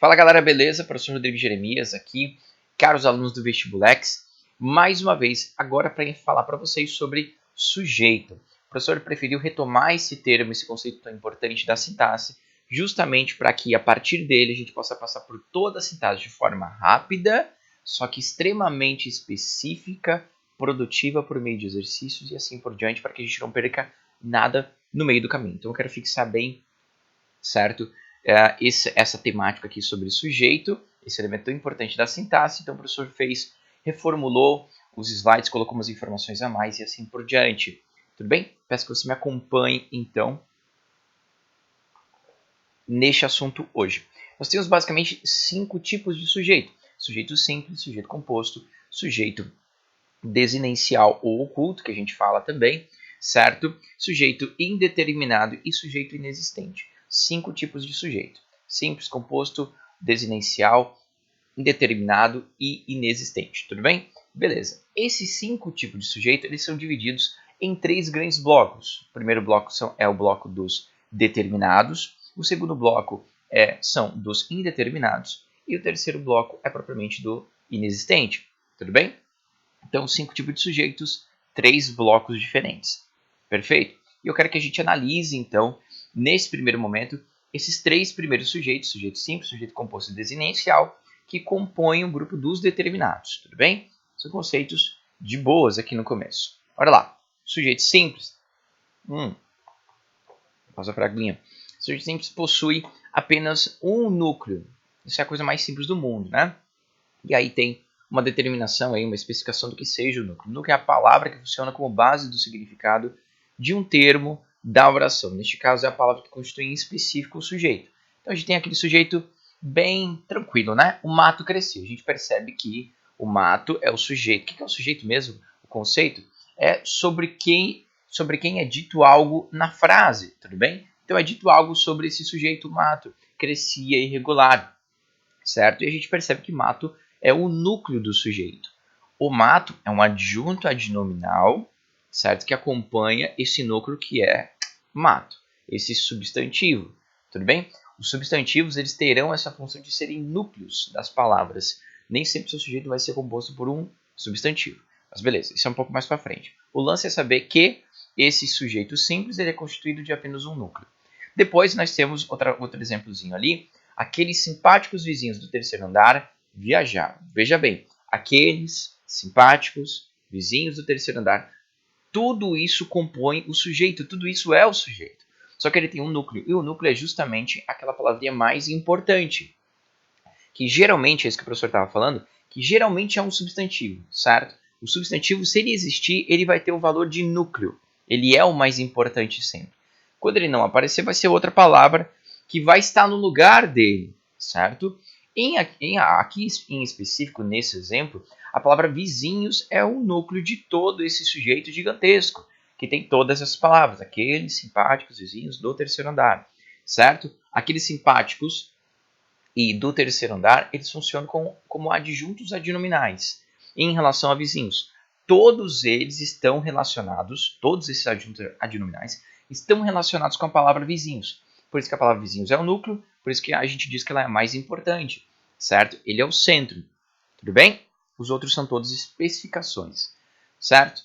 Fala galera, beleza? Professor Rodrigo Jeremias aqui, caros alunos do Vestibulex, mais uma vez, agora para falar para vocês sobre sujeito. O professor preferiu retomar esse termo, esse conceito tão importante da sintaxe, justamente para que a partir dele a gente possa passar por toda a sintaxe de forma rápida, só que extremamente específica, produtiva por meio de exercícios e assim por diante, para que a gente não perca nada no meio do caminho. Então eu quero fixar bem, certo? Essa temática aqui sobre sujeito, esse elemento tão importante da sintaxe. Então o professor reformulou os slides, colocou umas informações a mais e assim por diante. Tudo bem? Peço que você me acompanhe então neste assunto hoje. Nós temos basicamente 5 tipos de sujeito: sujeito simples, sujeito composto, sujeito desinencial ou oculto, que a gente fala também, certo? Sujeito indeterminado e sujeito inexistente. 5 tipos de sujeito: simples, composto, desinencial, indeterminado e inexistente. Tudo bem? Beleza. Esses 5 tipos de sujeito eles são divididos em 3 grandes blocos. O primeiro bloco é o bloco dos determinados, o segundo bloco são dos indeterminados e o terceiro bloco é propriamente do inexistente. Tudo bem? Então, 5 tipos de sujeitos, 3 blocos diferentes. Perfeito? E eu quero que a gente analise, então, nesse primeiro momento, esses 3 primeiros sujeitos, sujeito simples, sujeito composto e desinencial, que compõem o grupo dos determinados. Tudo bem? São conceitos de boas aqui no começo. Olha lá. Sujeito simples. Pausa para a aguinha. Sujeito simples possui apenas um núcleo. Isso é a coisa mais simples do mundo, né? E aí tem uma determinação, aí, uma especificação do que seja o núcleo. O núcleo é a palavra que funciona como base do significado de um termo da oração. Neste caso, é a palavra que constitui em específico o sujeito. Então, a gente tem aquele sujeito bem tranquilo, né? O mato cresceu. A gente percebe que o mato é o sujeito. O que é o sujeito mesmo? O conceito é sobre quem é dito algo na frase, tudo bem? Então, é dito algo sobre esse sujeito, mato, crescia irregular, certo? E a gente percebe que mato é o núcleo do sujeito. O mato é um adjunto adnominal, certo? Que acompanha esse núcleo que é mato, esse substantivo, tudo bem? Os substantivos eles terão essa função de serem núcleos das palavras. Nem sempre o seu sujeito vai ser composto por um substantivo. Mas beleza, isso é um pouco mais para frente. O lance é saber que esse sujeito simples ele é constituído de apenas um núcleo. Depois nós temos outro exemplozinho ali. Aqueles simpáticos vizinhos do terceiro andar viajaram. Veja bem, aqueles simpáticos vizinhos do terceiro andar, tudo isso compõe o sujeito, tudo isso é o sujeito. Só que ele tem um núcleo, e o núcleo é justamente aquela palavrinha mais importante, que geralmente, é isso que o professor estava falando, que geralmente é um substantivo, certo? O substantivo, se ele existir, ele vai ter o valor de núcleo. Ele é o mais importante sempre. Quando ele não aparecer, vai ser outra palavra que vai estar no lugar dele, certo? Aqui em específico, nesse exemplo, a palavra vizinhos é o núcleo de todo esse sujeito gigantesco, que tem todas essas palavras, aqueles simpáticos vizinhos do terceiro andar, certo? Aqueles simpáticos e do terceiro andar, eles funcionam como adjuntos adnominais em relação a vizinhos. Todos eles estão relacionados, todos esses adjuntos adnominais estão relacionados com a palavra vizinhos. Por isso que a palavra vizinhos é o núcleo, por isso que a gente diz que ela é a mais importante, certo? Ele é o centro, tudo bem? Os outros são todas especificações, certo?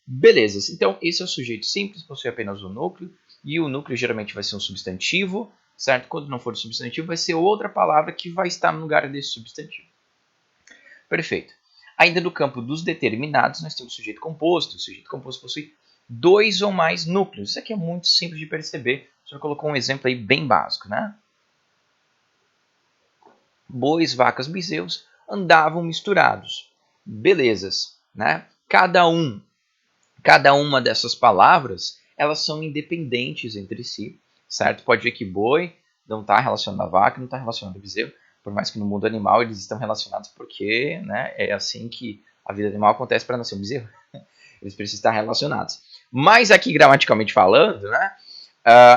Beleza, então esse é o sujeito simples, possui apenas um núcleo, e o núcleo geralmente vai ser um substantivo, certo? Quando não for substantivo, vai ser outra palavra que vai estar no lugar desse substantivo. Perfeito. Ainda no campo dos determinados, nós temos o sujeito composto. O sujeito composto possui 2 ou mais núcleos. Isso aqui é muito simples de perceber. O senhor colocou um exemplo aí bem básico, né? Bois, vacas, bezerros andavam misturados. Belezas, né? Cada uma dessas palavras, elas são independentes entre si, certo? Pode ver que boi não está relacionado à vaca, não está relacionado ao bezerro, por mais que no mundo animal eles estão relacionados porque, né, é assim que a vida animal acontece para nascer um bezerro. Eles precisam estar relacionados. Mas aqui, gramaticalmente falando, né,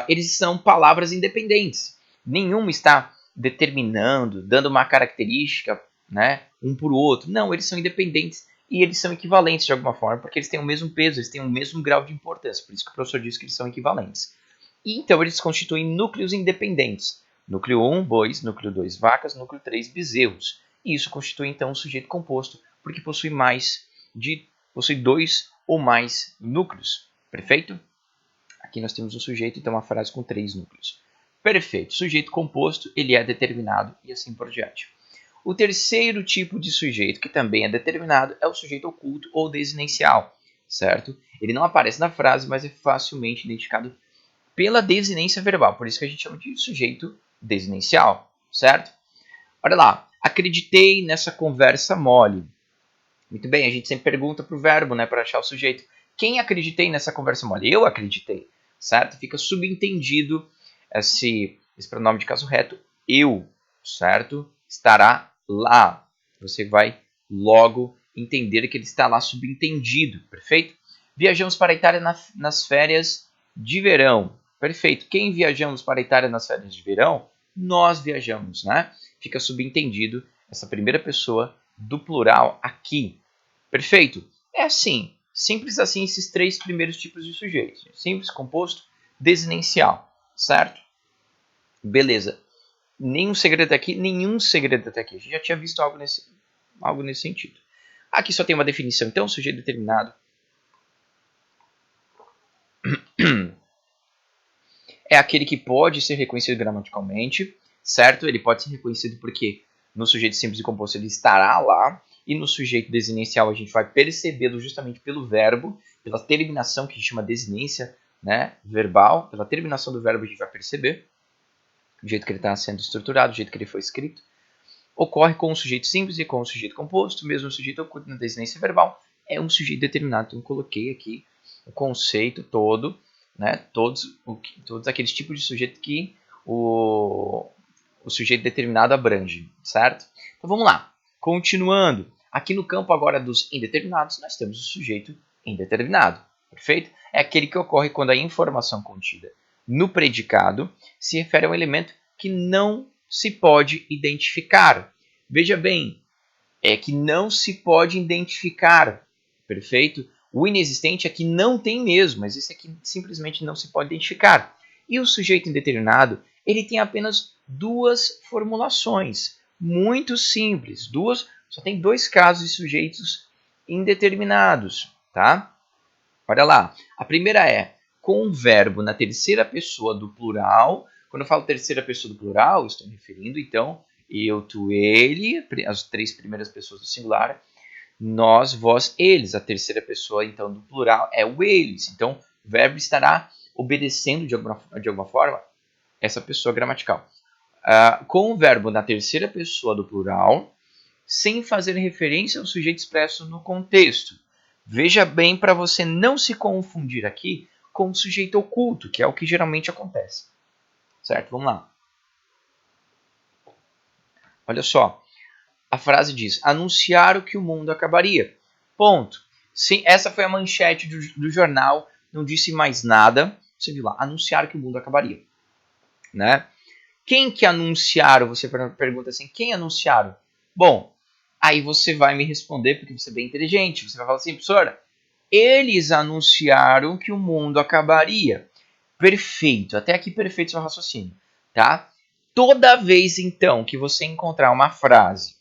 eles são palavras independentes. Nenhuma está determinando, dando uma característica, né, um para o outro. Não, eles são independentes e eles são equivalentes de alguma forma, porque eles têm o mesmo peso, eles têm o mesmo grau de importância. Por isso que o professor diz que eles são equivalentes. E então eles constituem núcleos independentes. Núcleo 1, bois. Núcleo 2, vacas. Núcleo 3, bezerros. E isso constitui, então, um sujeito composto, porque possui dois ou mais núcleos. Perfeito? Aqui nós temos um sujeito, então, uma frase com 3 núcleos. Perfeito. Sujeito composto, ele é determinado e assim por diante. O terceiro tipo de sujeito, que também é determinado, é o sujeito oculto ou desinencial, certo? Ele não aparece na frase, mas é facilmente identificado pela desinência verbal. Por isso que a gente chama de sujeito desinencial, certo? Olha lá. Acreditei nessa conversa mole. Muito bem, a gente sempre pergunta para o verbo, né, para achar o sujeito. Quem acreditei nessa conversa mole? Eu acreditei, certo? Fica subentendido esse pronome de caso reto, eu, certo? Estará lá. Você vai logo entender que ele está lá subentendido, perfeito? Viajamos para a Itália nas férias de verão. Perfeito. Quem viajamos para a Itália nas férias de verão? Nós viajamos, né? Fica subentendido essa primeira pessoa do plural aqui. Perfeito? É assim. Simples assim esses 3 primeiros tipos de sujeitos. Simples, composto, desinencial. Certo? Beleza. Nenhum segredo aqui, nenhum segredo até aqui. A gente já tinha visto algo nesse sentido. Aqui só tem uma definição, então, sujeito determinado é aquele que pode ser reconhecido gramaticalmente, certo? Ele pode ser reconhecido porque no sujeito simples e composto ele estará lá, e no sujeito desinencial a gente vai percebê-lo justamente pelo verbo, pela terminação que a gente chama desinência, né, verbal, pela terminação do verbo a gente vai perceber o jeito que ele está sendo estruturado, o jeito que ele foi escrito. Ocorre com o sujeito simples e com o sujeito composto, mesmo o sujeito oculto na desinência verbal é um sujeito determinado. Então eu coloquei aqui o conceito todo, né, todos aqueles tipos de sujeito que o sujeito determinado abrange, certo? Então vamos lá, continuando. Aqui no campo agora dos indeterminados, nós temos o sujeito indeterminado, perfeito? É aquele que ocorre quando a informação contida no predicado se refere a um elemento que não se pode identificar. Veja bem, é que não se pode identificar, perfeito? O inexistente é que não tem mesmo, mas esse aqui simplesmente não se pode identificar. E o sujeito indeterminado, ele tem apenas 2 formulações, muito simples. Só tem 2 casos de sujeitos indeterminados, tá? Olha lá. A primeira é com o verbo na terceira pessoa do plural. Quando eu falo terceira pessoa do plural, estou me referindo, então, eu, tu, ele, as 3 primeiras pessoas do singular, nós, vós, eles. A terceira pessoa, então, do plural é o eles. Então, o verbo estará obedecendo, de alguma forma, essa pessoa gramatical. Com o verbo na terceira pessoa do plural, sem fazer referência ao sujeito expresso no contexto. Veja bem para você não se confundir aqui com o sujeito oculto, que é o que geralmente acontece. Certo? Vamos lá. Olha só. A frase diz: anunciaram que o mundo acabaria. Ponto. Sim, essa foi a manchete do jornal, não disse mais nada. Você viu lá, anunciaram que o mundo acabaria. Né? Quem que anunciaram? Você pergunta assim, quem anunciaram? Bom, aí você vai me responder, porque você é bem inteligente. Você vai falar assim, professora, eles anunciaram que o mundo acabaria. Perfeito, até aqui perfeito seu raciocínio, tá? Toda vez, então, que você encontrar uma frase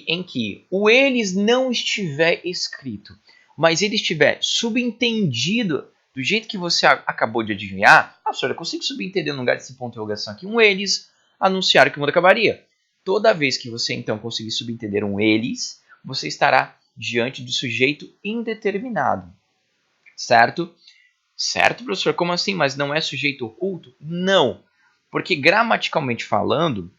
em que o eles não estiver escrito, mas ele estiver subentendido do jeito que você acabou de adivinhar, professor, eu consigo subentender no lugar desse ponto de interrogação aqui, um eles anunciaram que o mundo acabaria. Toda vez que você, então, conseguir subentender um eles, você estará diante do sujeito indeterminado. Certo? Certo, professor? Como assim? Mas não é sujeito oculto? Não. Porque gramaticalmente falando,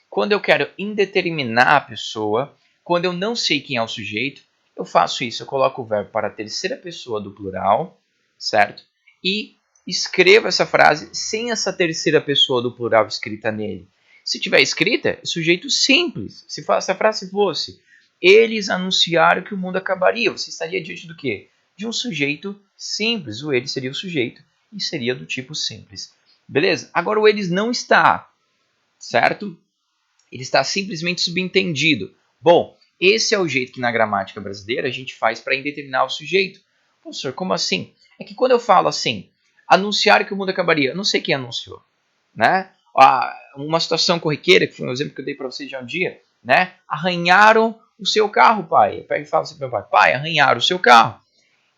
quando eu quero indeterminar a pessoa, quando eu não sei quem é o sujeito, eu faço isso. Eu coloco o verbo para a terceira pessoa do plural, certo? E escrevo essa frase sem essa terceira pessoa do plural escrita nele. Se tiver escrita, é sujeito simples. Se a frase fosse, eles anunciaram que o mundo acabaria, você estaria diante do quê? De um sujeito simples. O ele seria o sujeito e seria do tipo simples. Beleza? Agora o eles não está, certo? Ele está simplesmente subentendido. Bom, esse é o jeito que na gramática brasileira a gente faz para indeterminar o sujeito. Professor, como assim? É que quando eu falo assim, anunciaram que o mundo acabaria, eu não sei quem anunciou, né? uma situação corriqueira, que foi um exemplo que eu dei para vocês já um dia, né? Arranharam o seu carro, pai. Eu pego e falo assim para meu pai, pai, arranharam o seu carro.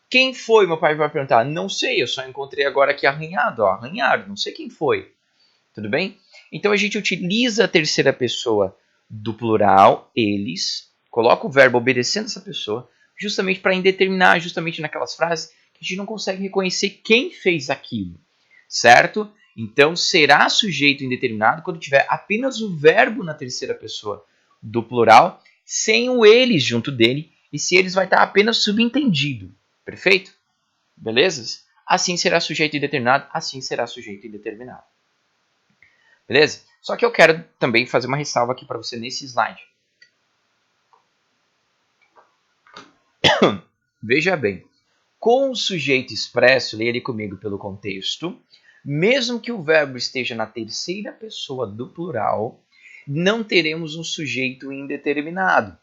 Quem foi? Meu pai vai perguntar, não sei, eu só encontrei agora aqui arranhado, ó, arranhado, não sei quem foi. Tudo bem? Então a gente utiliza a terceira pessoa do plural, eles, coloca o verbo obedecendo essa pessoa, justamente para indeterminar, justamente naquelas frases que a gente não consegue reconhecer quem fez aquilo, certo? Então será sujeito indeterminado quando tiver apenas o verbo na terceira pessoa do plural, sem o eles junto dele, e se eles vai estar apenas subentendido. Perfeito? Beleza? Assim será sujeito indeterminado, assim será sujeito indeterminado. Beleza? Só que eu quero também fazer uma ressalva aqui para você nesse slide. Veja bem, com o sujeito expresso, leia ali comigo pelo contexto, mesmo que o verbo esteja na terceira pessoa do plural, não teremos um sujeito indeterminado.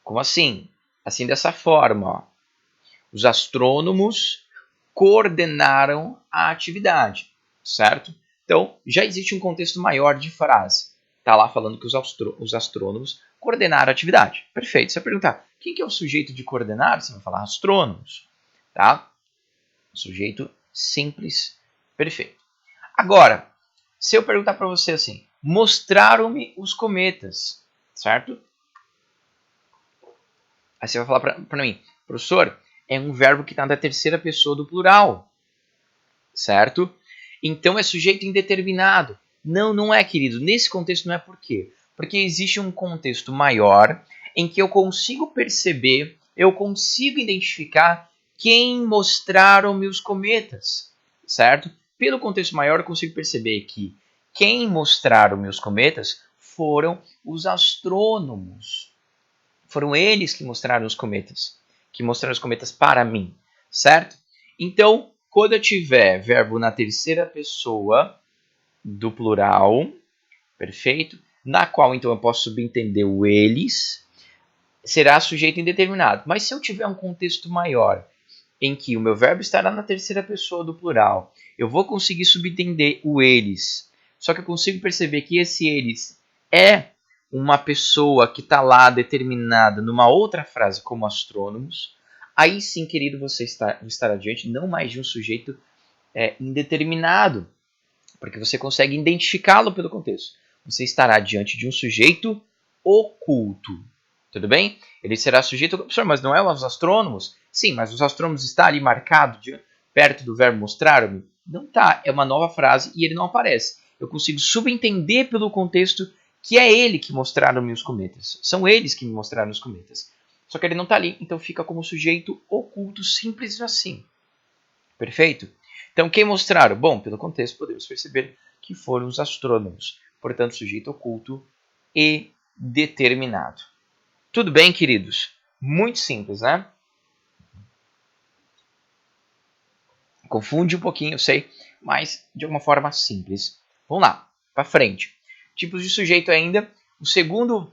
Como assim? Assim dessa forma, ó. Os astrônomos coordenaram a atividade, certo? Então, já existe um contexto maior de frase. Está lá falando que os astrônomos coordenaram a atividade. Perfeito. Você vai perguntar, quem que é o sujeito de coordenar? Você vai falar astrônomos. Tá? Sujeito simples. Perfeito. Agora, se eu perguntar para você assim, mostraram-me os cometas, certo? Aí você vai falar para mim, professor, é um verbo que está na terceira pessoa do plural, certo? Então é sujeito indeterminado. Não, não é, querido. Nesse contexto não é por quê? Porque existe um contexto maior em que eu consigo perceber, eu consigo identificar quem mostraram-me os cometas, certo? Pelo contexto maior eu consigo perceber que quem mostraram-me os cometas foram os astrônomos. Foram eles que mostraram os cometas para mim, certo? Então, quando eu tiver verbo na terceira pessoa do plural, perfeito? Na qual então eu posso subentender o eles, será sujeito indeterminado. Mas se eu tiver um contexto maior, em que o meu verbo estará na terceira pessoa do plural, eu vou conseguir subentender o eles. Só que eu consigo perceber que esse eles é uma pessoa que está lá determinada numa outra frase como astrônomos. Aí sim, querido, você estará diante não mais de um sujeito indeterminado, porque você consegue identificá-lo pelo contexto. Você estará diante de um sujeito oculto. Tudo bem? Ele será sujeito... Professor, mas não é os astrônomos? Sim, mas os astrônomos está ali marcado perto do verbo mostrar-me? Não está. É uma nova frase e ele não aparece. Eu consigo subentender pelo contexto que é ele que mostraram-me os cometas. São eles que me mostraram os cometas. Só que ele não está ali, então fica como sujeito oculto, simples assim. Perfeito? Então, quem mostraram? Bom, pelo contexto podemos perceber que foram os astrônomos. Portanto, sujeito oculto e determinado. Tudo bem, queridos? Muito simples, né? Confunde um pouquinho, eu sei, mas de alguma forma simples. Vamos lá, para frente. Tipos de sujeito ainda. O segundo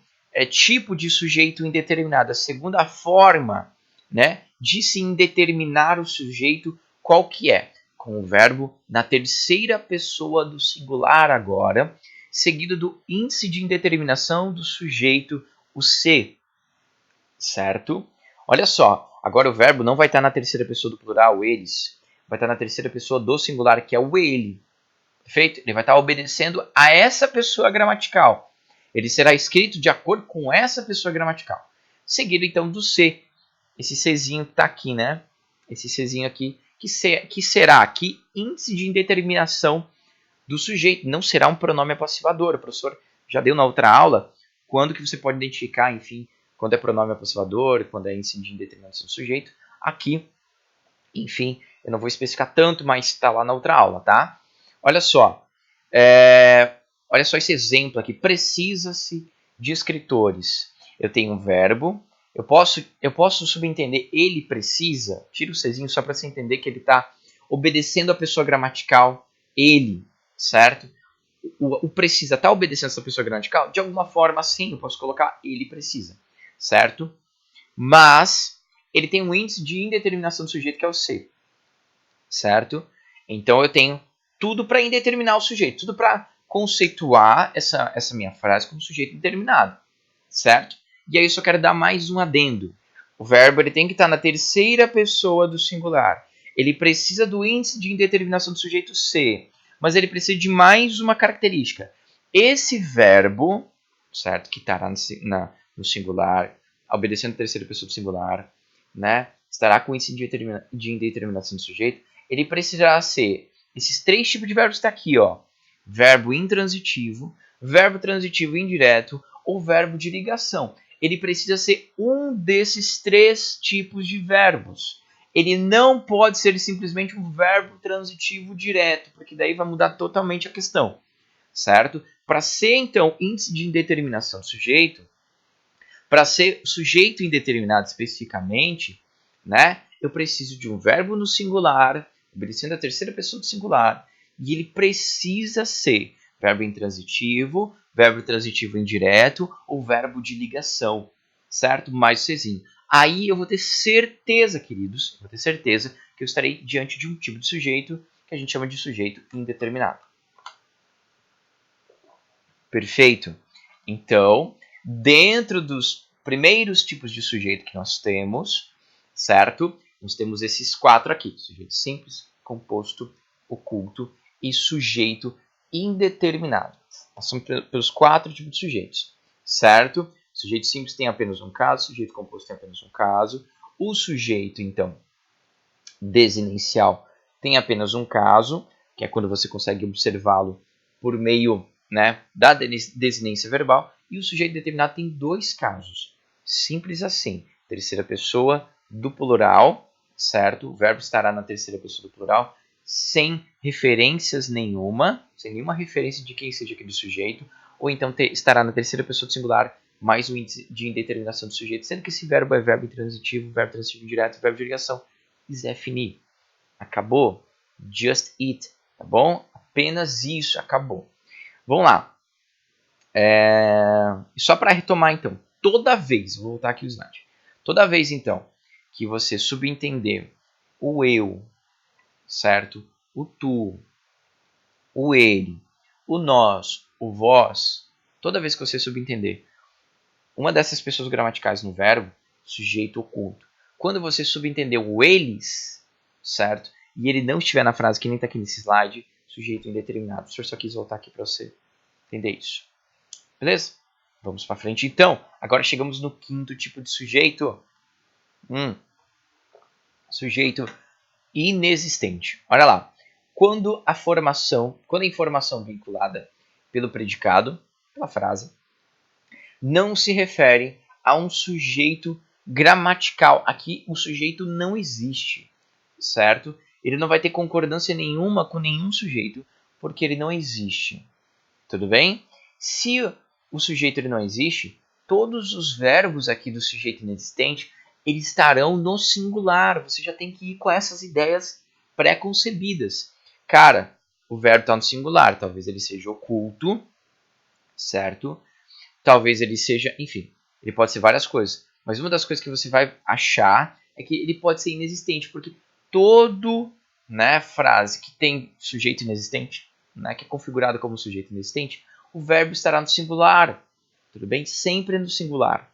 tipo de sujeito indeterminado, a segunda forma, né, de se indeterminar o sujeito, qual que é? Com o verbo na terceira pessoa do singular agora, seguido do índice de indeterminação do sujeito, o se, certo? Olha só, agora o verbo não vai estar na terceira pessoa do plural, eles, vai estar na terceira pessoa do singular, que é o ele. Perfeito? Ele vai estar obedecendo a essa pessoa gramatical. Ele será escrito de acordo com essa pessoa gramatical. Seguido, então, do se. Esse sezinho que está aqui, né? Esse sezinho aqui, que será aqui índice de indeterminação do sujeito. Não será um pronome apassivador. O professor já deu na outra aula quando que você pode identificar, enfim, quando é pronome apassivador, quando é índice de indeterminação do sujeito. Aqui, enfim, eu não vou especificar tanto, mas está lá na outra aula, tá? Olha só. Olha só esse exemplo aqui. Precisa-se de escritores. Eu tenho um verbo. Eu posso subentender ele precisa. Tira o Czinho só para você entender que ele está obedecendo a pessoa gramatical ele, certo? O precisa está obedecendo essa pessoa gramatical? De alguma forma, sim, eu posso colocar ele precisa, certo? Mas ele tem um índice de indeterminação do sujeito que é o se, certo? Então eu tenho tudo para indeterminar o sujeito, tudo para conceituar essa minha frase como sujeito indeterminado, certo? E aí eu só quero dar mais um adendo. O verbo ele tem que estar na terceira pessoa do singular. Ele precisa do índice de indeterminação do sujeito ser, mas ele precisa de mais uma característica. Esse verbo, certo, que estará no singular, obedecendo a terceira pessoa do singular, né, estará com o índice de indeterminação do sujeito, ele precisará ser esses três tipos de verbos que está aqui, ó. Verbo intransitivo, verbo transitivo indireto ou verbo de ligação. Ele precisa ser um desses três tipos de verbos. Ele não pode ser simplesmente um verbo transitivo direto, porque daí vai mudar totalmente a questão, certo? Para ser, então, índice de indeterminação do sujeito, para ser sujeito indeterminado especificamente, né, eu preciso de um verbo no singular, obedecendo a terceira pessoa do singular, e ele precisa ser verbo intransitivo, verbo transitivo indireto ou verbo de ligação, certo? Mais o Czinho. Aí eu vou ter certeza, queridos, vou ter certeza que eu estarei diante de um tipo de sujeito que a gente chama de sujeito indeterminado. Perfeito? Então, dentro dos primeiros tipos de sujeito que nós temos, certo? Nós temos esses quatro aqui: sujeito simples, composto, oculto e sujeito indeterminado. Passamos pelos quatro tipos de sujeitos, certo? Sujeito simples tem apenas um caso, sujeito composto tem apenas um caso. O sujeito, então, desinicial tem apenas um caso, que é quando você consegue observá-lo por meio, né, da desinência verbal. E o sujeito determinado tem dois casos. Simples assim. Terceira pessoa do plural, certo? O verbo estará na terceira pessoa do plural, sem referências nenhuma, sem nenhuma referência de quem seja aquele sujeito, ou então estará na terceira pessoa do singular, mais o índice de indeterminação do sujeito, sendo que esse verbo é verbo intransitivo, verbo transitivo indireto, verbo de ligação. Zé fini. Acabou? Just it. Tá bom? Apenas isso. Acabou. Vamos lá. Só para retomar, então. Toda vez, vou voltar aqui o slide. Toda vez, então, que você subentender o eu, certo? O tu, o ele, o nós, o vós, toda vez que você subentender uma dessas pessoas gramaticais no verbo, sujeito oculto. Quando você subentender o eles, certo? E ele não estiver na frase que nem está aqui nesse slide, sujeito indeterminado. O professor só quis voltar aqui para você entender isso. Beleza? Vamos para frente então. Agora chegamos no quinto tipo de sujeito. Sujeito inexistente. Olha lá. Quando a informação vinculada pelo predicado, pela frase, não se refere a um sujeito gramatical. Aqui o sujeito não existe, certo? Ele não vai ter concordância nenhuma com nenhum sujeito, porque ele não existe. Tudo bem? Se o sujeito ele não existe, todos os verbos aqui do sujeito inexistente eles estarão no singular. Você já tem que ir com essas ideias pré-concebidas. Cara, o verbo está no singular, talvez ele seja oculto, certo? Talvez ele seja, enfim, ele pode ser várias coisas. Mas uma das coisas que você vai achar é que ele pode ser inexistente, porque todo, né, frase que tem sujeito inexistente, né, que é configurado como sujeito inexistente, o verbo estará no singular. Tudo bem? Sempre no singular.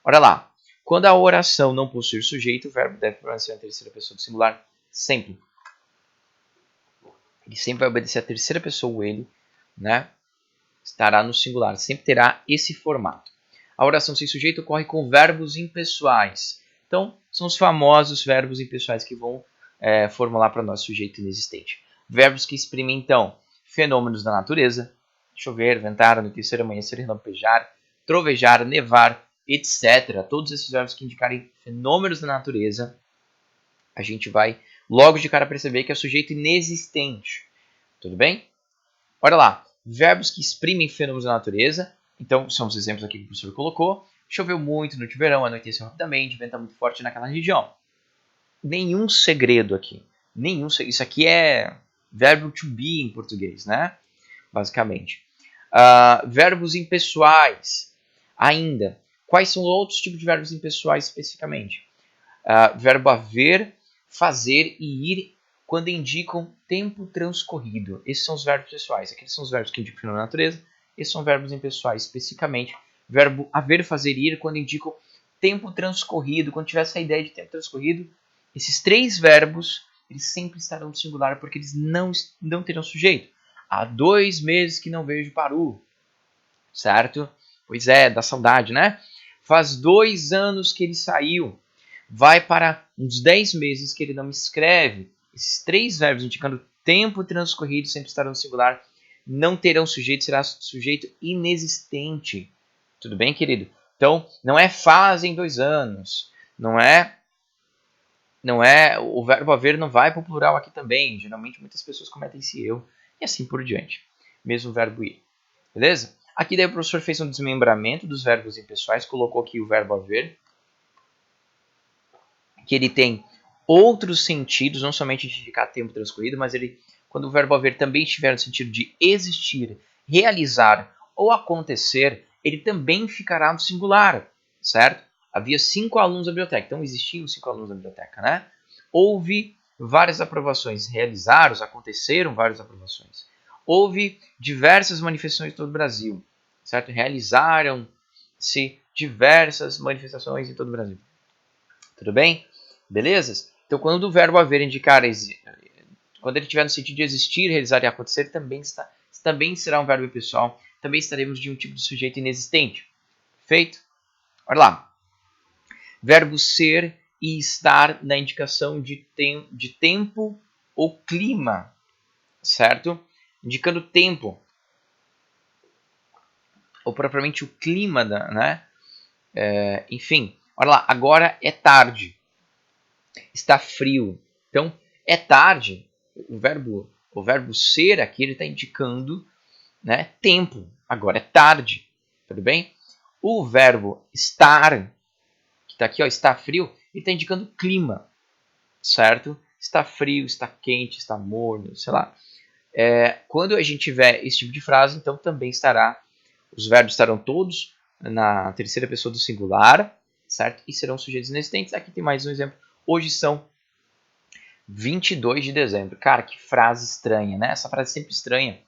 Olha lá. Quando a oração não possuir sujeito, o verbo deve permanecer na terceira pessoa do singular. Sempre. Ele sempre vai obedecer a terceira pessoa, o ele, né? Estará no singular. Sempre terá esse formato. A oração sem sujeito ocorre com verbos impessoais. Então, são os famosos verbos impessoais que vão formular para nós sujeito inexistente. Verbos que exprimem, então, fenômenos da natureza. Chover, ventar, anoitecer, amanhecer, relampejar, trovejar, nevar, etc. Todos esses verbos que indicarem fenômenos da natureza, a gente vai logo de cara perceber que é sujeito inexistente. Tudo bem? Olha lá. Verbos que exprimem fenômenos da natureza. Então, são os exemplos aqui que o professor colocou. Choveu muito no verão, anoiteceu rapidamente, venta muito forte naquela região. Nenhum segredo aqui. Isso aqui é verbo to be em português, né? Basicamente. Verbos impessoais. Ainda. Quais são outros tipos de verbos impessoais especificamente? Verbo haver, fazer e ir quando indicam tempo transcorrido. Esses são os verbos pessoais. Aqueles são os verbos que indicam final da natureza. Esses são verbos impessoais, especificamente. Verbo haver, fazer, ir, quando indicam tempo transcorrido. Quando tiver essa ideia de tempo transcorrido, esses três verbos, eles sempre estarão no singular, porque eles não terão sujeito. Há 2 meses que não vejo Paru, certo? Pois é, dá saudade, né? Faz 2 anos que ele saiu. Vai para uns 10 meses que ele não me escreve. Esses três verbos indicando tempo transcorrido sempre estarão no singular. Não terão sujeito, será sujeito inexistente. Tudo bem, querido? Então, não é fazem 2 anos. Não é o verbo haver não vai para o plural aqui também. Geralmente muitas pessoas cometem esse erro e assim por diante. Mesmo o verbo ir. Beleza? Aqui daí o professor fez um desmembramento dos verbos impessoais, colocou aqui o verbo haver, que ele tem outros sentidos, não somente de indicar tempo transcorrido, mas ele, quando o verbo haver também estiver no sentido de existir, realizar ou acontecer, ele também ficará no singular, certo? Havia 5 alunos na biblioteca, então existiam 5 alunos na biblioteca, né? Houve várias aprovações, realizaram, aconteceram várias aprovações. Houve diversas manifestações em todo o Brasil, certo? Realizaram-se diversas manifestações em todo o Brasil. Tudo bem? Belezas? Então, quando o verbo haver indicar, quando ele estiver no sentido de existir, realizar e acontecer, também será um verbo pessoal. Também estaremos de um tipo de sujeito inexistente. Feito? Olha lá. Verbo ser e estar na indicação de tempo ou clima, certo? Indicando tempo, ou propriamente o clima, né? Enfim, olha lá, agora é tarde. Está frio. Então, é tarde. O verbo ser aqui ele está indicando, né, tempo. Agora é tarde. Tudo bem? O verbo estar, que está aqui, ó, está frio, ele está indicando clima. Certo? Está frio, está quente, está morno, sei lá. Quando a gente tiver esse tipo de frase, então também os verbos estarão todos na terceira pessoa do singular, certo? E serão sujeitos inexistentes. Aqui tem mais um exemplo. Hoje são 22 de dezembro. Cara, que frase estranha, né? Essa frase é sempre estranha.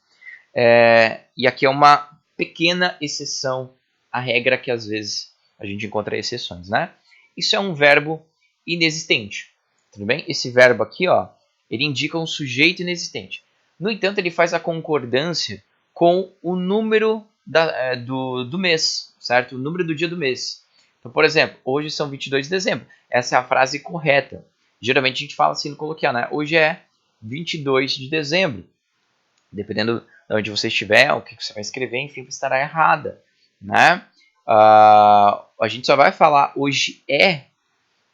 E aqui é uma pequena exceção à regra que às vezes a gente encontra exceções, né? Isso é um verbo inexistente, tudo bem? Esse verbo aqui, ó, ele indica um sujeito inexistente. No entanto, ele faz a concordância com o número do mês, certo? O número do dia do mês. Então, por exemplo, hoje são 22 de dezembro. Essa é a frase correta. Geralmente a gente fala assim no coloquial, né? Hoje é 22 de dezembro. Dependendo de onde você estiver, o que você vai escrever, enfim, estará errada, né? A gente só vai falar hoje é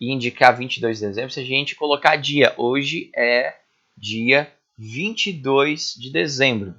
e indicar 22 de dezembro se a gente colocar dia. Hoje é dia 22 de dezembro,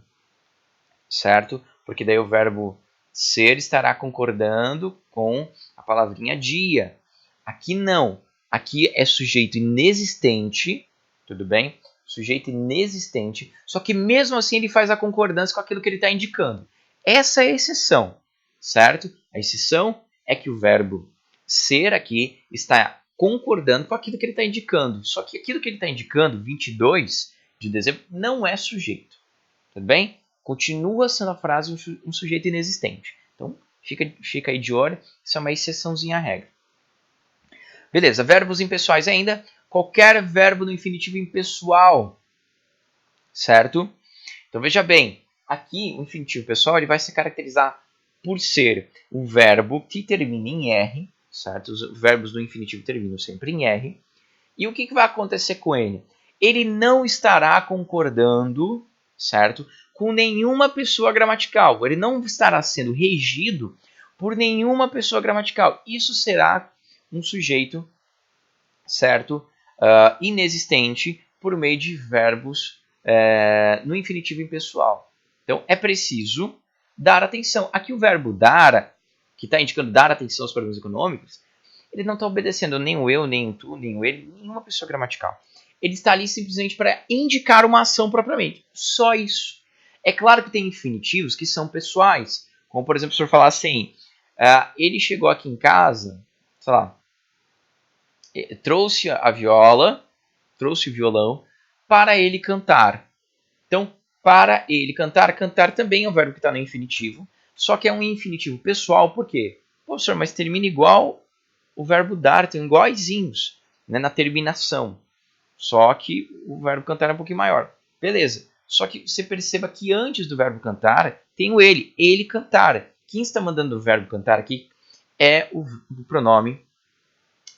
certo? Porque daí o verbo ser estará concordando com a palavrinha dia. Aqui não. Aqui é sujeito inexistente, tudo bem? Sujeito inexistente, só que mesmo assim ele faz a concordância com aquilo que ele está indicando. Essa é a exceção, certo? A exceção é que o verbo ser aqui está concordando com aquilo que ele está indicando. Só que aquilo que ele está indicando, 22 de dezembro, não é sujeito, tudo bem? Continua sendo a frase um sujeito inexistente. Então, fica aí de olho, isso é uma exceçãozinha à regra. Beleza, verbos impessoais ainda. Qualquer verbo no infinitivo impessoal, certo? Então veja bem, aqui o infinitivo pessoal ele vai se caracterizar por ser o verbo que termina em R, certo? Os verbos do infinitivo terminam sempre em R. E o que vai acontecer com ele? Ele não estará concordando, certo? Com nenhuma pessoa gramatical. Ele não estará sendo regido por nenhuma pessoa gramatical. Isso será um sujeito, certo? Inexistente por meio de verbos no infinitivo impessoal. Então, é preciso dar atenção. Aqui o verbo dar, que está indicando dar atenção aos problemas econômicos, ele não está obedecendo nem o eu, nem o tu, nem o ele, nenhuma pessoa gramatical. Ele está ali simplesmente para indicar uma ação propriamente. Só isso. É claro que tem infinitivos que são pessoais. Como, por exemplo, se eu falar assim, ele chegou aqui em casa, sei lá, trouxe a viola, trouxe o violão, para ele cantar. Então, para ele cantar, cantar também é um verbo que está no infinitivo, só que é um infinitivo pessoal, por quê? Professor, mas termina igual o verbo dar, tem iguaizinhos, né, na terminação. Só que o verbo cantar é um pouquinho maior. Beleza. Só que você perceba que antes do verbo cantar, tem o ele cantar. Quem está mandando o verbo cantar aqui é o pronome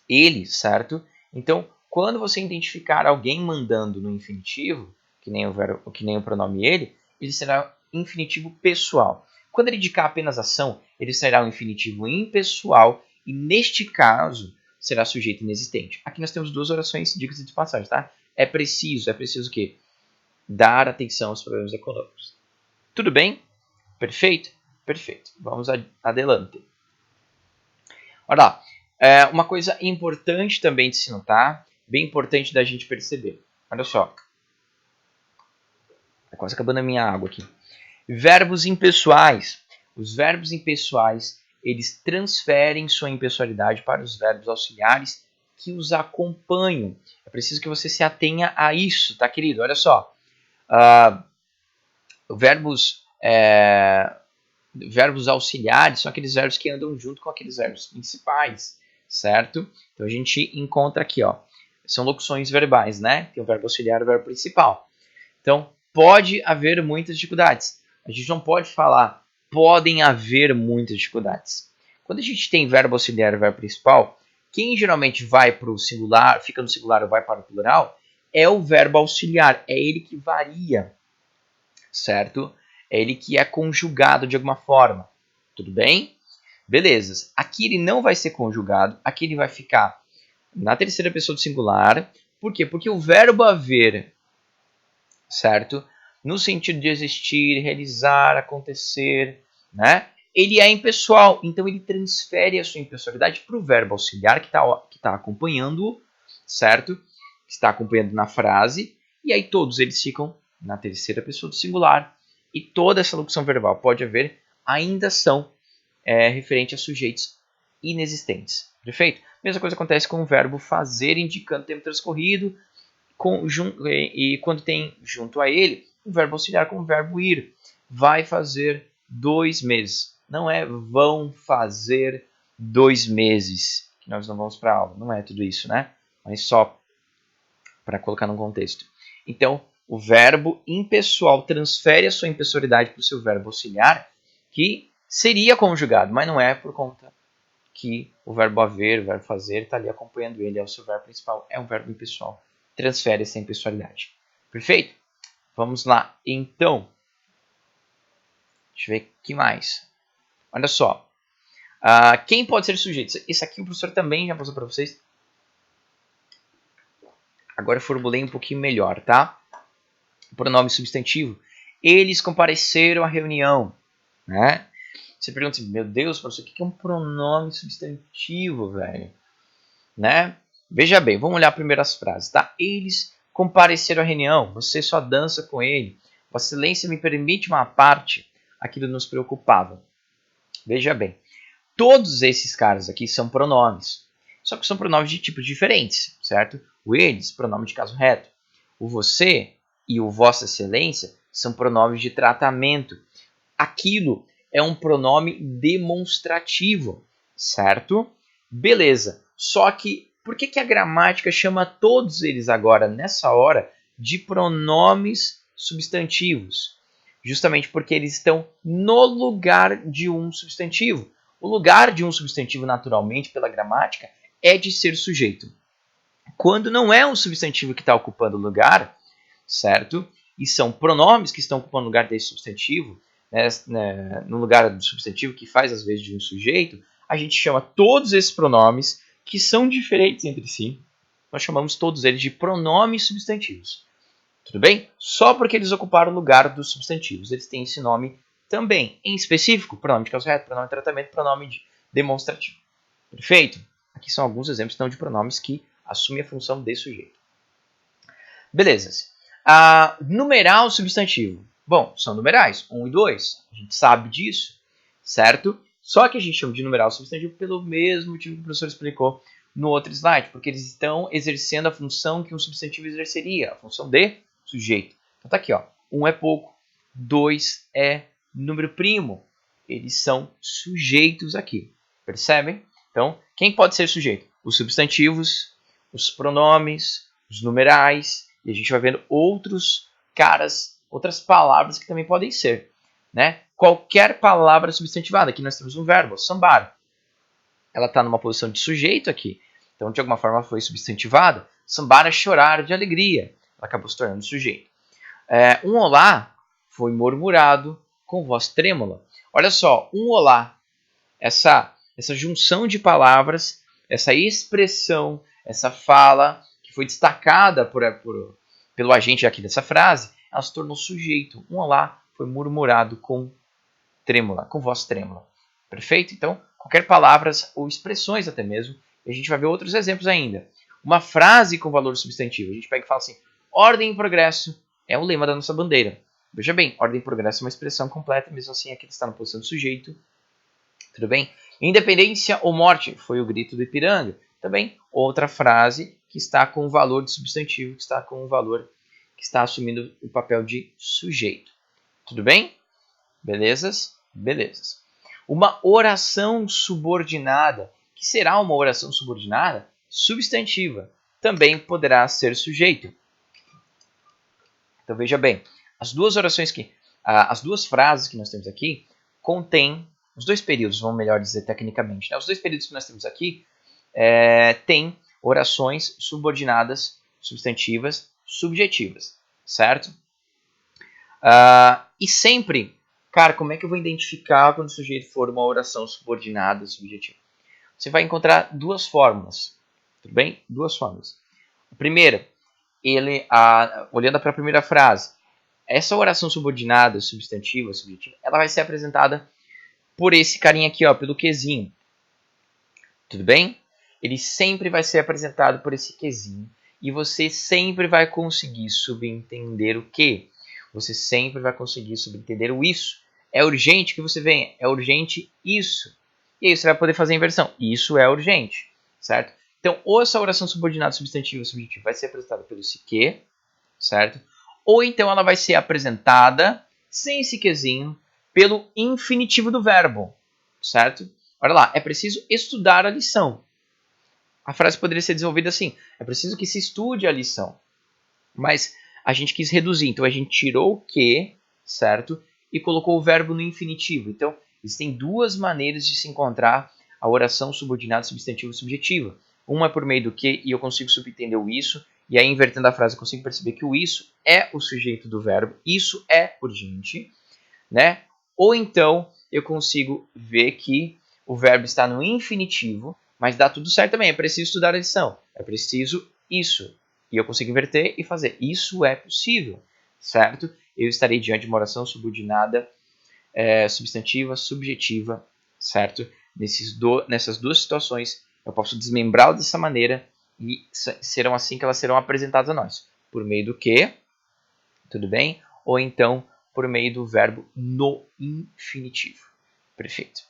ele, certo? Então, quando você identificar alguém mandando no infinitivo, que nem o pronome ele será infinitivo pessoal. Quando ele indicar apenas ação, ele será um infinitivo impessoal e, neste caso, será sujeito inexistente. Aqui nós temos duas orações, dicas de passagem, tá? É preciso o quê? Dar atenção aos problemas econômicos. Tudo bem? Perfeito? Perfeito. Vamos adelante. Olha lá. Uma coisa importante também de se notar, bem importante da gente perceber. Olha só. Está quase acabando a minha água aqui. Verbos impessoais. Os verbos impessoais, eles transferem sua impessoalidade para os verbos auxiliares que os acompanham. É preciso que você se atenha a isso, tá, querido? Olha só. Verbos auxiliares são aqueles verbos que andam junto com aqueles verbos principais, certo? Então a gente encontra aqui, ó, são locuções verbais, né? Tem o verbo auxiliar e o verbo principal. Então pode haver muitas dificuldades. A gente não pode falar podem haver muitas dificuldades. Quando a gente tem verbo auxiliar e verbo principal, quem geralmente vai para o singular, fica no singular ou vai para o plural, é o verbo auxiliar, é ele que varia, certo? É ele que é conjugado de alguma forma. Tudo bem? Beleza. Aqui ele não vai ser conjugado. Aqui ele vai ficar na terceira pessoa do singular. Por quê? Porque o verbo haver, certo? No sentido de existir, realizar, acontecer, né? Ele é impessoal. Então ele transfere a sua impessoalidade para o verbo auxiliar que está acompanhando, certo? Que está acompanhando na frase. E aí todos eles ficam na terceira pessoa do singular. E toda essa locução verbal pode haver ainda são referente a sujeitos inexistentes. Perfeito? Mesma coisa acontece com o verbo fazer, indicando tempo transcorrido, e quando tem junto a ele o verbo auxiliar com o verbo ir. Vai fazer 2 meses. Não é vão fazer 2 meses. Que nós não vamos para aula. Não é tudo isso, né? Mas só para colocar num contexto. Então, o verbo impessoal transfere a sua impessoalidade para o seu verbo auxiliar, que seria conjugado, mas não é por conta que o verbo haver, o verbo fazer, está ali acompanhando ele, é o seu verbo principal, é um verbo impessoal. Transfere essa impessoalidade. Perfeito? Vamos lá. Então, deixa eu ver o que mais. Olha só. Quem pode ser sujeito? Esse aqui o professor também já passou para vocês. Agora eu formulei um pouquinho melhor, tá? Pronome substantivo. Eles compareceram à reunião, né? Você pergunta assim, meu Deus, professor, o que é um pronome substantivo, velho? Né? Veja bem, vamos olhar primeiro as frases, tá? Eles compareceram à reunião, você só dança com ele. Vossa Excelência me permite uma parte, aquilo nos preocupava. Veja bem, todos esses caras aqui são pronomes, só que são pronomes de tipos diferentes, certo? O eles, pronome de caso reto. O você e o Vossa Excelência são pronomes de tratamento. Aquilo é um pronome demonstrativo, certo? Beleza. Só que por que a gramática chama todos eles agora, nessa hora, de pronomes substantivos? Justamente porque eles estão no lugar de um substantivo. O lugar de um substantivo, naturalmente, pela gramática, é de ser sujeito. Quando não é um substantivo que está ocupando o lugar, certo? E são pronomes que estão ocupando o lugar desse substantivo, no lugar do substantivo que faz às vezes de um sujeito, a gente chama todos esses pronomes que são diferentes entre si, nós chamamos todos eles de pronomes substantivos. Tudo bem? Só porque eles ocuparam o lugar dos substantivos. Eles têm esse nome também. Em específico, pronome de causa reta, pronome de tratamento, pronome de demonstrativo. Perfeito? Aqui são alguns exemplos então, de pronomes que assumem a função de sujeito. Beleza. Numeral substantivo. Bom, são numerais, 1 e 2. A gente sabe disso, certo? Só que a gente chama de numeral substantivo pelo mesmo motivo que o professor explicou no outro slide, porque eles estão exercendo a função que um substantivo exerceria, a função de sujeito. Então tá aqui, ó. 1 é pouco, 2 é número primo. Eles são sujeitos aqui, percebem? Então, quem pode ser sujeito? Os substantivos, os pronomes, os numerais, e a gente vai vendo outras palavras que também podem ser, né? Qualquer palavra substantivada. Aqui nós temos um verbo, sambar. Ela está numa posição de sujeito aqui. Então, de alguma forma, foi substantivada. Sambar é chorar de alegria. Ela acabou se tornando sujeito. Um olá foi murmurado com voz trêmula. Olha só, um olá. Essa junção de palavras, essa expressão, essa fala que foi destacada pelo agente aqui dessa frase, ela se tornou sujeito. Um olá foi murmurado com trêmula, com voz trêmula. Perfeito? Então, qualquer palavras ou expressões até mesmo. E a gente vai ver outros exemplos ainda. Uma frase com valor substantivo. A gente pega e fala assim, ordem e progresso é o lema da nossa bandeira. Veja bem, ordem e progresso é uma expressão completa, mesmo assim aqui está na posição de sujeito. Tudo bem? Independência ou morte foi o grito do Ipiranga. Também outra frase que está com o valor de substantivo, que está com o valor que está assumindo o papel de sujeito. Tudo bem? Belezas? Belezas. Uma oração subordinada. O que será uma oração subordinada? Substantiva. Também poderá ser sujeito. Então veja bem, as duas frases que nós temos aqui contêm os dois períodos, vamos melhor dizer tecnicamente. Né? Os dois períodos que nós temos aqui têm orações subordinadas, substantivas, subjetivas, certo? E sempre, cara, como é que eu vou identificar quando o sujeito for uma oração subordinada, subjetiva? Você vai encontrar duas fórmulas, tudo bem? Duas fórmulas. A primeira, olhando para a primeira frase, essa oração subordinada, substantiva, subjetiva, ela vai ser apresentada por esse carinha aqui, ó, pelo quezinho. Tudo bem? Ele sempre vai ser apresentado por esse quezinho. E você sempre vai conseguir subentender o quê? Você sempre vai conseguir subentender o isso. É urgente que você venha. É urgente isso. E aí você vai poder fazer a inversão. Isso é urgente. Certo? Então, ou essa oração subordinada, substantiva, subjetiva vai ser apresentada pelo esse que, certo? Ou então ela vai ser apresentada, sem esse quezinho, pelo infinitivo do verbo, certo? Olha lá, é preciso estudar a lição. A frase poderia ser desenvolvida assim, é preciso que se estude a lição. Mas a gente quis reduzir, então a gente tirou o que, certo? E colocou o verbo no infinitivo. Então, existem duas maneiras de se encontrar a oração subordinada, substantiva e subjetiva. Uma é por meio do que, e eu consigo subentender o isso, e aí invertendo a frase eu consigo perceber que o isso é o sujeito do verbo, isso é urgente, né? Ou então eu consigo ver que o verbo está no infinitivo, mas dá tudo certo também, é preciso estudar a lição, é preciso isso. E eu consigo inverter e fazer. Isso é possível, certo? Eu estarei diante de uma oração subordinada, substantiva, subjetiva, certo? Nessas duas situações, eu posso desmembrá-las dessa maneira e serão assim que elas serão apresentadas a nós. Por meio do que, tudo bem? Ou então por meio do verbo no infinitivo. Perfeito.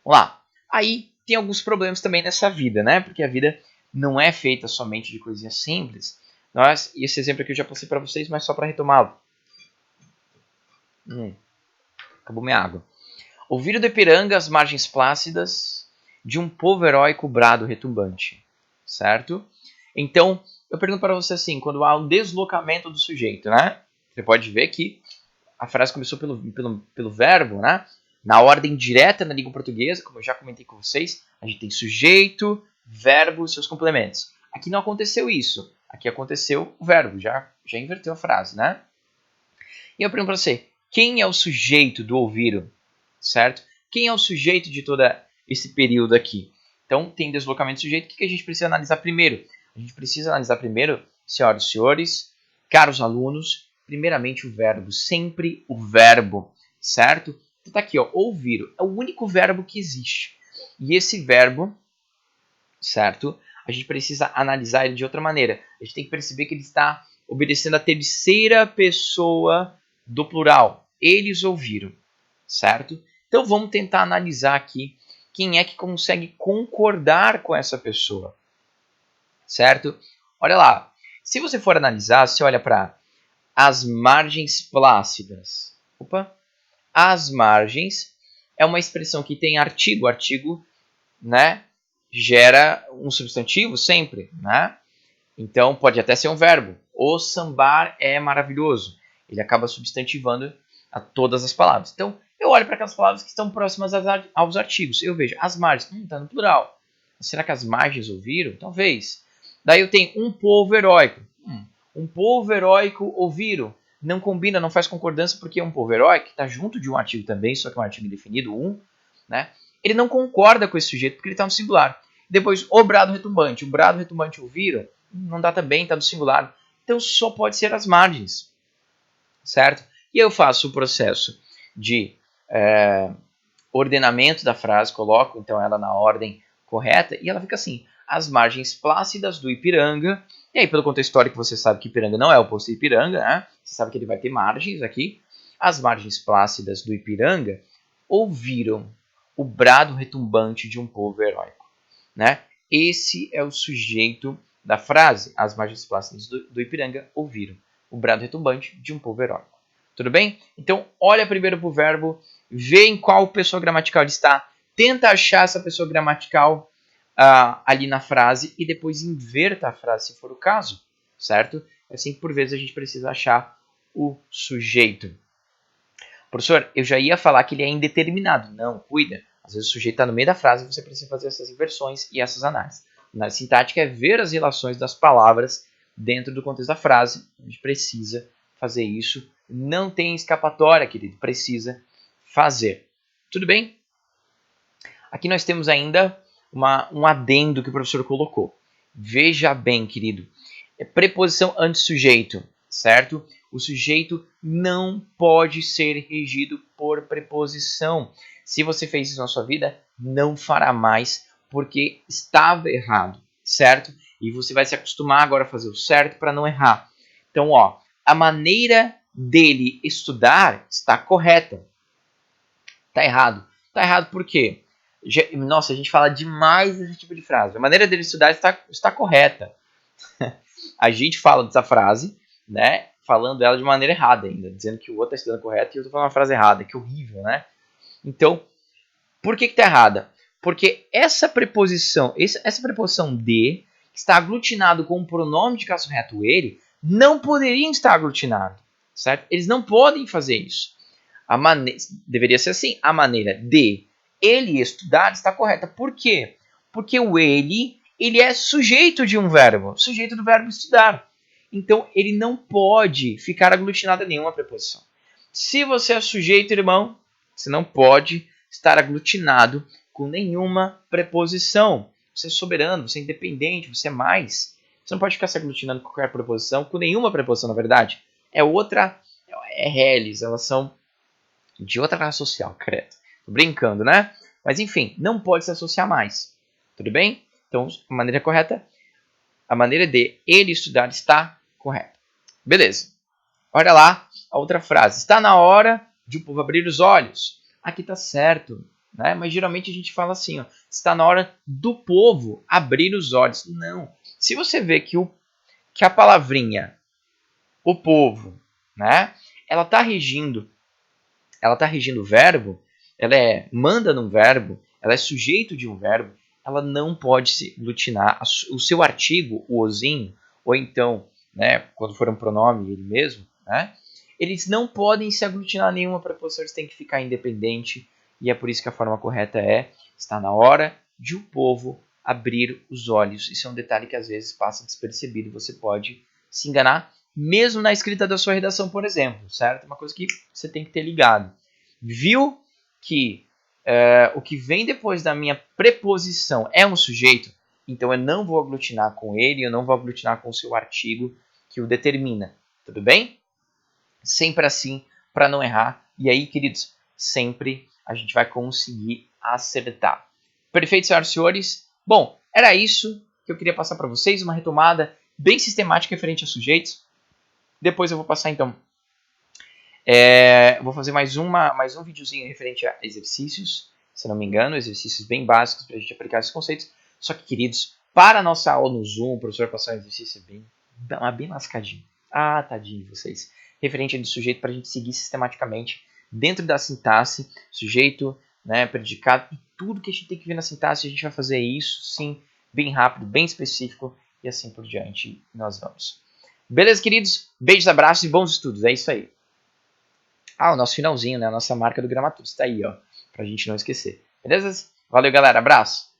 Vamos lá. Aí tem alguns problemas também nessa vida, né? Porque a vida não é feita somente de coisinhas simples. Esse exemplo aqui eu já passei para vocês, mas só para retomá-lo. Acabou minha água. Ouvir do Ipiranga as margens plácidas de um povo heróico brado retumbante. Certo? Então, eu pergunto para você assim, quando há um deslocamento do sujeito, né? Você pode ver que a frase começou pelo verbo, né? Na ordem direta na língua portuguesa, como eu já comentei com vocês, a gente tem sujeito, verbo e seus complementos. Aqui não aconteceu isso. Aqui aconteceu o verbo, já inverteu a frase, né? E eu pergunto para você, quem é o sujeito do ouvir, certo? Quem é o sujeito de todo esse período aqui? Então, tem deslocamento de sujeito. O que a gente precisa analisar primeiro? A gente precisa analisar primeiro, senhoras e senhores, caros alunos, primeiramente o verbo, sempre o verbo, certo? Então tá aqui, ó, ouvir, é o único verbo que existe. E esse verbo, certo? A gente precisa analisar ele de outra maneira. A gente tem que perceber que ele está obedecendo a terceira pessoa do plural. Eles ouviram, certo? Então vamos tentar analisar aqui quem é que consegue concordar com essa pessoa. certo? Olha lá, se você for analisar, você olha para as margens plácidas. Opa! As margens é uma expressão que tem artigo. Artigo, né, gera um substantivo sempre, né? Então pode até ser um verbo. O sambar é maravilhoso. Ele acaba substantivando a todas as palavras. Então eu olho para aquelas palavras que estão próximas aos artigos. Eu vejo as margens. Está no plural. Será que as margens ouviram? Talvez. Daí eu tenho um povo heróico. Um povo heróico ouviram. Não combina, não faz concordância, porque um povo heróico está junto de um artigo também, só que é um artigo indefinido, né? Ele não concorda com esse sujeito porque ele está no singular. Depois, o brado retumbante. O brado retumbante ouviram? Não dá também, está no singular. Então só pode ser as margens, certo? E eu faço o processo de ordenamento da frase, coloco então ela na ordem correta e ela fica assim: as margens plácidas do Ipiranga. E aí, pelo contexto histórico, você sabe que Ipiranga não é o oposto de Ipiranga, né? Você sabe que ele vai ter margens aqui. As margens plácidas do Ipiranga ouviram o brado retumbante de um povo heróico, né? Esse é o sujeito da frase. As margens plácidas do Ipiranga ouviram o brado retumbante de um povo heróico. Tudo bem? Então, olha primeiro para o verbo, vê em qual pessoa gramatical ele está, tenta achar essa pessoa gramatical ali na frase e depois inverta a frase, se for o caso, certo? É assim que por vezes a gente precisa achar o sujeito. Professor, eu já ia falar que ele é indeterminado. Não, cuida. Às vezes o sujeito está no meio da frase e você precisa fazer essas inversões e essas análises. Na sintática é ver as relações das palavras dentro do contexto da frase. A gente precisa fazer isso. Não tem escapatória, querido. Precisa fazer. Tudo bem? Aqui nós temos ainda um adendo que o professor colocou. Veja bem, querido. É preposição antes sujeito, certo? O sujeito não pode ser regido por preposição. Se você fez isso na sua vida, não fará mais, porque estava errado, certo? E você vai se acostumar agora a fazer o certo para não errar. Então, ó, a maneira dele estudar está correta. Está errado. Está errado por quê? Nossa, a gente fala demais desse tipo de frase. A maneira dele estudar está correta. A gente fala dessa frase, né? Falando ela de maneira errada ainda, dizendo que o outro está estudando correto e eu estou falando uma frase errada, que horrível, né? Então, por que está errada? Porque essa preposição de, que está aglutinado com o pronome de caso reto ele, não poderiam estar aglutinados, certo? Eles não podem fazer isso. Deveria ser assim, a maneira de ele estudar está correta. Por quê? Porque o ele é sujeito de um verbo, sujeito do verbo estudar. Então, ele não pode ficar aglutinado a nenhuma preposição. Se você é sujeito, irmão, você não pode estar aglutinado com nenhuma preposição. Você é soberano, você é independente, você é mais. Você não pode ficar se aglutinando com qualquer preposição, com nenhuma preposição, na verdade. É reles, elas são de outra classe social, credo. Tô brincando, né? Mas enfim, não pode se associar mais. Tudo bem? Então, a maneira correta, a maneira de ele estudar está correta. Beleza. Olha lá a outra frase. Está na hora de o povo abrir os olhos. Aqui está certo, né? Mas geralmente a gente fala assim, ó, está na hora do povo abrir os olhos. Não. Se você vê que a palavrinha, o povo, né? Ela está regindo o verbo, manda num verbo, ela é sujeito de um verbo, ela não pode se aglutinar. O seu artigo, o ozinho, ou então, né, quando for um pronome ele mesmo, né, eles não podem se aglutinar a nenhuma preposição, eles têm que ficar independente, e é por isso que a forma correta está na hora de o povo abrir os olhos. Isso é um detalhe que às vezes passa despercebido, você pode se enganar, mesmo na escrita da sua redação, por exemplo, certo? Uma coisa que você tem que ter ligado. Viu que o que vem depois da minha preposição é um sujeito, então eu não vou aglutinar com ele, eu não vou aglutinar com o seu artigo que o determina. Tudo bem? Sempre assim, para não errar. E aí, queridos, sempre a gente vai conseguir acertar. Perfeito, senhoras e senhores? Bom, era isso que eu queria passar para vocês, uma retomada bem sistemática referente a sujeitos. Depois eu vou passar, então, vou fazer mais um videozinho referente a exercícios, se não me engano, exercícios bem básicos para a gente aplicar esses conceitos. Só que, queridos, Para a nossa aula no Zoom, o professor passou um exercício bem lascadinho. Ah, tadinho de vocês. Referente ao sujeito para a gente seguir sistematicamente dentro da sintaxe, sujeito, né, predicado, e tudo que a gente tem que ver na sintaxe, a gente vai fazer isso, sim, bem rápido, bem específico, e assim por diante nós vamos. Beleza, queridos? Beijos, abraços e bons estudos. É isso aí. Ah, o nosso finalzinho, né? A nossa marca do Gramatus está aí, ó, pra gente não esquecer. Beleza? Valeu, galera. Abraço.